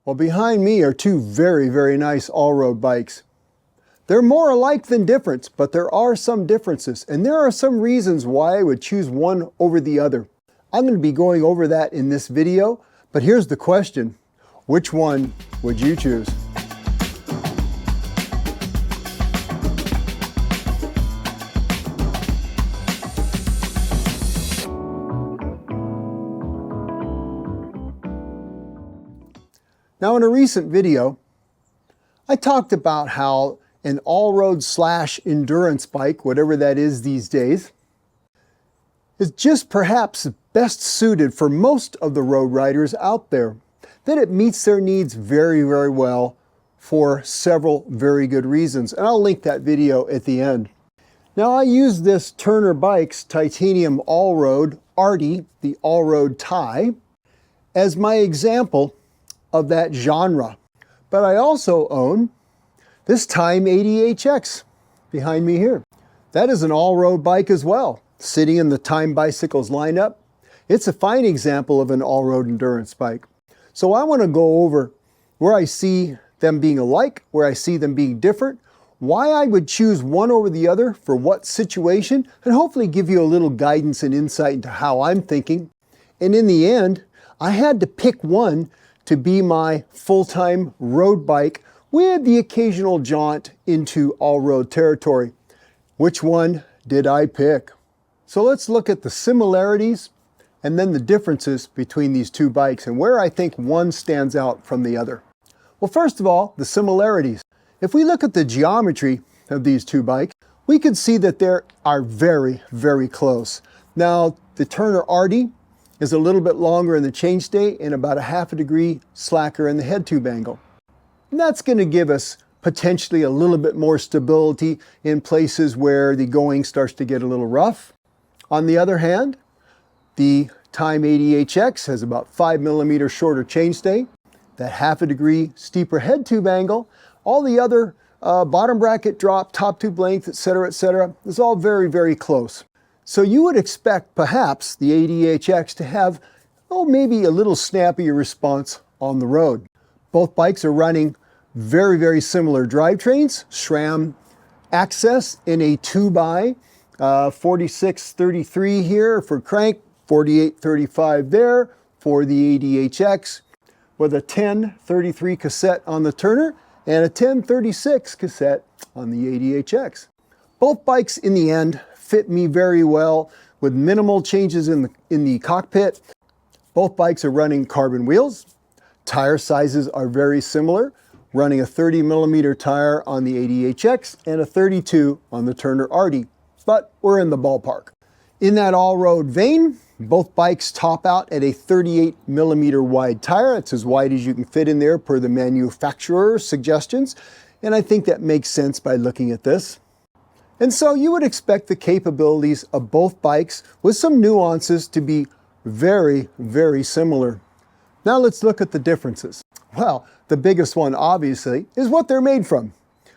Well, behind me are two very, very nice all-road bikes. They're more alike than different, but there are some differences, and there are some reasons why I would choose one over the other. I'm going to be going over that in this video, but here's the question. Which one would you choose? Now, in a recent video, I talked about how an all-road / endurance bike, whatever that is these days, is just perhaps best suited for most of the road riders out there. That it meets their needs very, very well for several very good reasons. And I'll link that video at the end. Now, I use this Turner Bikes titanium all-road A.R.Ti, the all-road Ti, as my example of that genre. But I also own this Time ADHX behind me here. That is an all-road bike as well, sitting in the Time Bicycles lineup. It's a fine example of an all-road endurance bike. So I want to go over where I see them being alike, where I see them being different, why I would choose one over the other for what situation, and hopefully give you a little guidance and insight into how I'm thinking. And in the end, I had to pick one to be my full-time road bike with the occasional jaunt into all-road territory. Which one did I pick? So let's look at the similarities and then the differences between these two bikes and where I think one stands out from the other. Well, first of all, the similarities. If we look at the geometry of these two bikes, we can see that they are very, very close. Now, the Turner A.R.Ti is a little bit longer in the chainstay and about a ½ degree slacker in the head tube angle. And that's going to give us potentially a little bit more stability in places where the going starts to get a little rough. On the other hand, the Time ADHX has about 5mm shorter chainstay, that ½ degree steeper head tube angle. All the other bottom bracket drop, top tube length, etc., is all very, very close. So you would expect perhaps the ADHX to have, maybe a little snappier response on the road. Both bikes are running very, very similar drivetrains. SRAM access in a 2x, 4633 here for crank, 4835 there for the ADHX, with a 1033 cassette on the Turner and a 1036 cassette on the ADHX. Both bikes in the end fit me very well with minimal changes in the cockpit. Both bikes are running carbon wheels. Tire sizes are very similar, running a 30mm tire on the ADHX and a 32 on the Turner A.R.Ti, but we're in the ballpark. In that all-road vein, both bikes top out at a 38mm wide tire. It's as wide as you can fit in there per the manufacturer's suggestions, and I think that makes sense by looking at this. And so you would expect the capabilities of both bikes with some nuances to be very, very similar. Now let's look at the differences. Well, the biggest one obviously is what they're made from.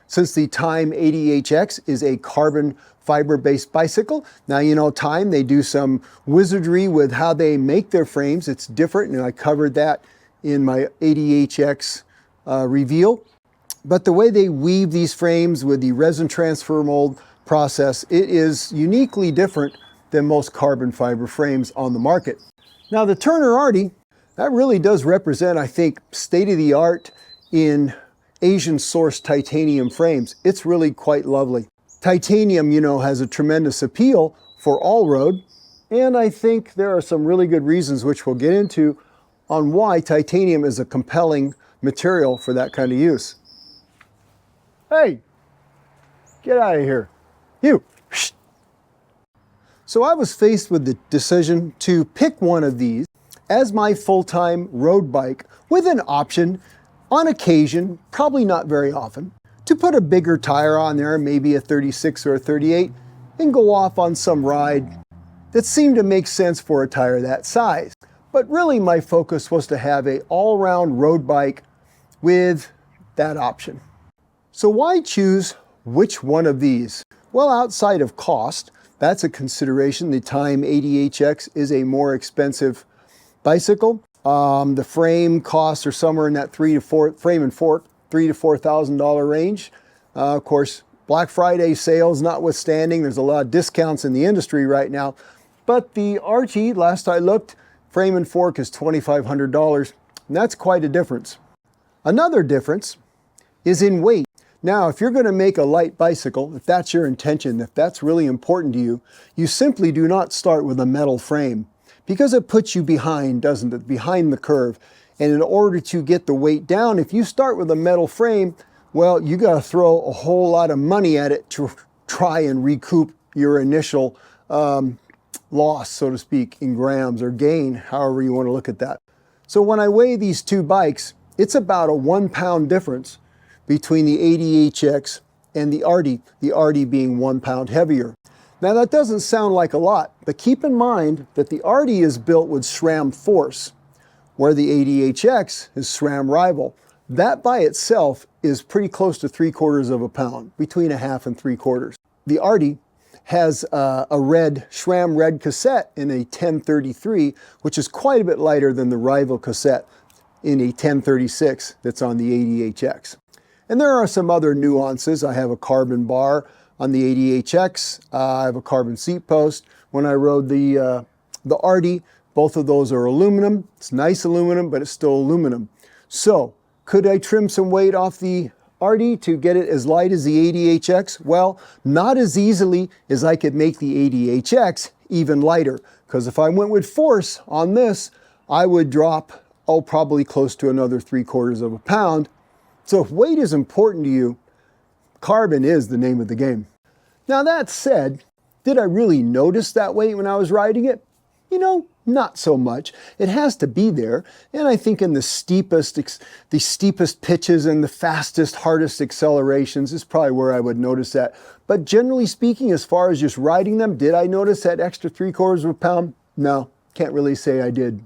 Since the Time ADHX is a carbon fiber-based bicycle, now you know Time, they do some wizardry with how they make their frames. It's different, and I covered that in my ADHX reveal. But the way they weave these frames with the resin transfer mold process, it is uniquely different than most carbon fiber frames on the market. Now the Turner A.R.Ti, that really does represent, I think, state-of-the-art in Asian-sourced titanium frames. It's really quite lovely. Titanium, has a tremendous appeal for all-road, and I think there are some really good reasons, which we'll get into, on why titanium is a compelling material for that kind of use. Hey, get out of here. You. So I was faced with the decision to pick one of these as my full-time road bike with an option, on occasion, probably not very often, to put a bigger tire on there, maybe a 36 or a 38, and go off on some ride that seemed to make sense for a tire that size. But really my focus was to have an all-round road bike with that option. So why choose which one of these? Well, outside of cost, that's a consideration. The Time ADHX is a more expensive bicycle. The frame costs are somewhere in that frame and fork, $3,000 to $4,000 range. Of course, Black Friday sales notwithstanding, there's a lot of discounts in the industry right now. But the A.R.Ti, last I looked, frame and fork is $2,500. And that's quite a difference. Another difference is in weight. Now, if you're going to make a light bicycle, if that's your intention, if that's really important to you, you simply do not start with a metal frame because it puts you behind, doesn't it? Behind the curve. And in order to get the weight down, if you start with a metal frame, well, you got to throw a whole lot of money at it to try and recoup your initial loss, so to speak, in grams or gain, however you want to look at that. So when I weigh these two bikes, it's about a 1 pound difference between the ADHX and the A.R.Ti, the A.R.Ti being 1 pound heavier. Now that doesn't sound like a lot, but keep in mind that the A.R.Ti is built with SRAM force, where the ADHX is SRAM rival. That by itself is pretty close to 3/4 of a pound, between 1/2 and 3/4. The A.R.Ti has a SRAM red cassette in a 1033, which is quite a bit lighter than the rival cassette in a 1036 that's on the ADHX. And there are some other nuances. I have a carbon bar on the ADHX. I have a carbon seat post. When I rode the A.R.Ti, both of those are aluminum. It's nice aluminum, but it's still aluminum. So, could I trim some weight off the A.R.Ti to get it as light as the ADHX? Well, not as easily as I could make the ADHX even lighter. Because if I went with force on this, I would drop, probably close to another 3/4 of a pound. So if weight is important to you, carbon is the name of the game. Now that said, did I really notice that weight when I was riding it? You know, not so much. It has to be there. And I think in the steepest pitches and the fastest, hardest accelerations is probably where I would notice that. But generally speaking, as far as just riding them, did I notice that extra 3/4 of a pound? No, can't really say I did.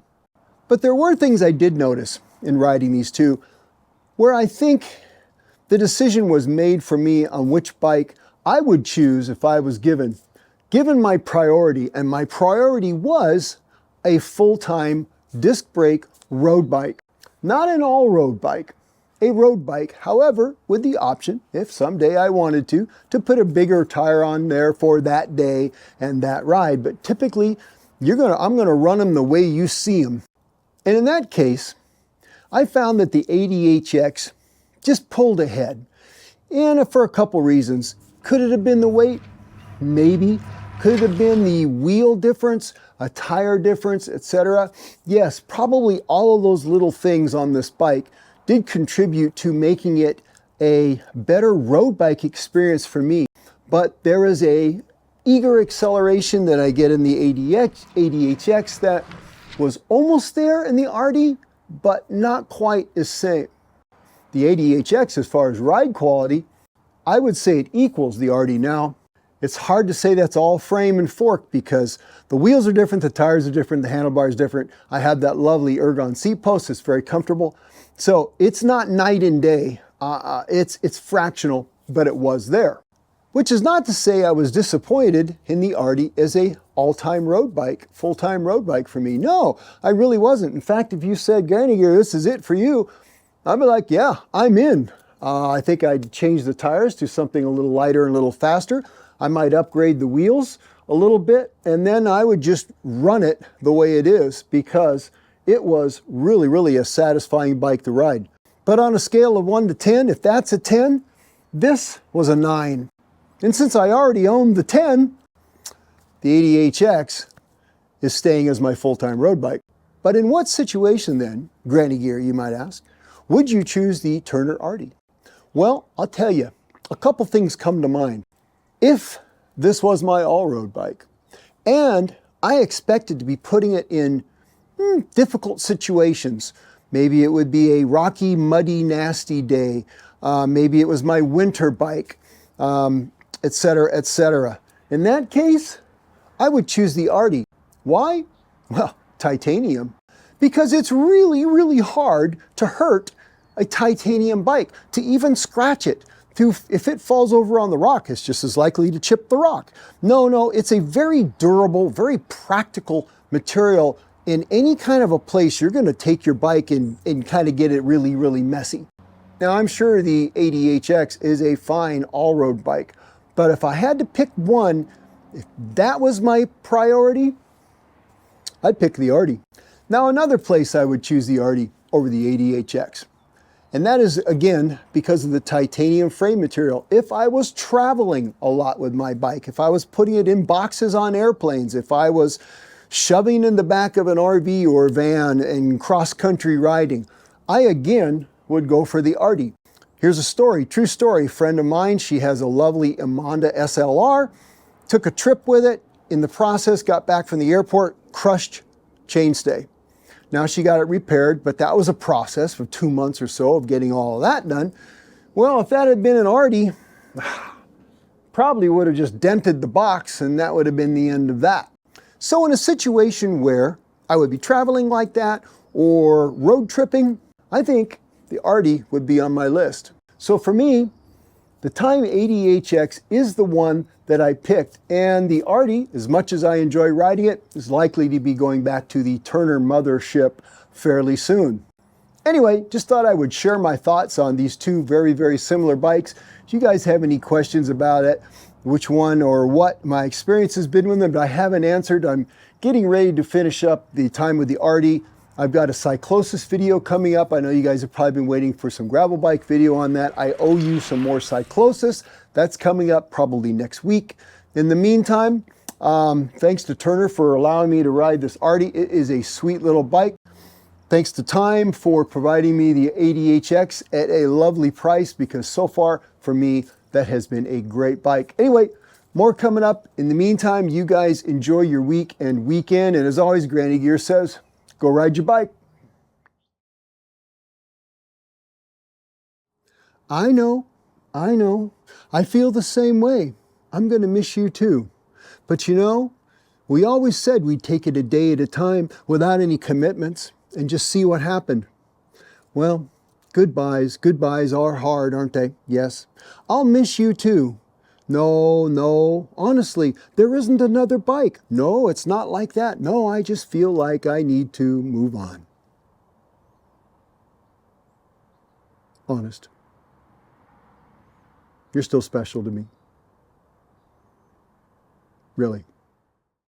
But there were things I did notice in riding these two, where I think the decision was made for me on which bike I would choose if I was given my priority, and my priority was a full-time disc brake road bike. Not an all-road bike, a road bike, however, with the option, if someday I wanted to put a bigger tire on there for that day and that ride. But typically, I'm gonna run them the way you see them. And in that case, I found that the ADHX just pulled ahead. And for a couple reasons. Could it have been the weight? Maybe. Could it have been the wheel difference, a tire difference, etc.? Yes, probably all of those little things on this bike did contribute to making it a better road bike experience for me. But there is a eager acceleration that I get in the ADHX that was almost there in the A.R.Ti, but not quite as same. The ADHX, as far as ride quality, I would say it equals the A.R.Ti now. It's hard to say that's all frame and fork because the wheels are different, the tires are different, the handlebar is different. I have that lovely ergon seat post, it's very comfortable. So it's not night and day, it's fractional, but it was there. Which is not to say I was disappointed in the A.R.Ti as a all-time road bike, full-time road bike for me. No, I really wasn't. In fact, if you said, Granny Gear, this is it for you, I'd be like, yeah, I'm in. I think I'd change the tires to something a little lighter and a little faster. I might upgrade the wheels a little bit, and then I would just run it the way it is because it was really, really a satisfying bike to ride. But on a scale of 1 to 10, if that's a 10, this was a 9. And since I already owned the 10, the ADHX is staying as my full-time road bike. But in what situation then, Granny Gear, you might ask, would you choose the Turner A.R.Ti? Well, I'll tell you, a couple things come to mind. If this was my all-road bike, and I expected to be putting it in difficult situations, maybe it would be a rocky, muddy, nasty day, maybe it was my winter bike, etc., etc. In that case, I would choose the A.R.Ti. Why? Well, titanium. Because it's really, really hard to hurt a titanium bike, to even scratch it. If it falls over on the rock, it's just as likely to chip the rock. No, it's a very durable, very practical material in any kind of a place, you're going to take your bike and kind of get it really, really messy. Now, I'm sure the ADHX is a fine all-road bike, but if I had to pick one, if that was my priority, I'd pick the A.R.Ti. Now, another place I would choose the A.R.Ti over the ADHX, and that is, again, because of the titanium frame material. If I was traveling a lot with my bike, if I was putting it in boxes on airplanes, if I was shoving in the back of an RV or van and cross-country riding, I, again, would go for the A.R.Ti. Here's a story, true story. A friend of mine, she has a lovely Imonda SLR, took a trip with it, in the process got back from the airport, crushed chainstay. Now she got it repaired, but that was a process for 2 months or so of getting all of that done. Well, if that had been an A.R.Ti, probably would have just dented the box and that would have been the end of that. So in a situation where I would be traveling like that or road tripping, I think the A.R.Ti would be on my list. So for me, the Time ADHX is the one that I picked, and the A.R.Ti, as much as I enjoy riding it, is likely to be going back to the Turner mothership fairly soon. Anyway, just thought I would share my thoughts on these two very, very similar bikes. If you guys have any questions about it, which one or what my experience has been with them, but I haven't answered, I'm getting ready to finish up the time with the A.R.Ti. I've got a cyclosis video coming up. I know you guys have probably been waiting for some gravel bike video on that. I owe you some more cyclosis. That's coming up probably next week. In the meantime, thanks to Turner for allowing me to ride this A.R.Ti. It is a sweet little bike. Thanks to Time for providing me the ADHX at a lovely price, because so far for me, that has been a great bike. Anyway, more coming up. In the meantime, you guys enjoy your week and weekend. And as always, Granny Gear says, go ride your bike. I know. I feel the same way. I'm going to miss you too. But you know, we always said we'd take it a day at a time without any commitments and just see what happened. Well, goodbyes are hard, aren't they? Yes. I'll miss you too. No, honestly, there isn't another bike. No, it's not like that. No, I just feel like I need to move on. Honest. You're still special to me. Really.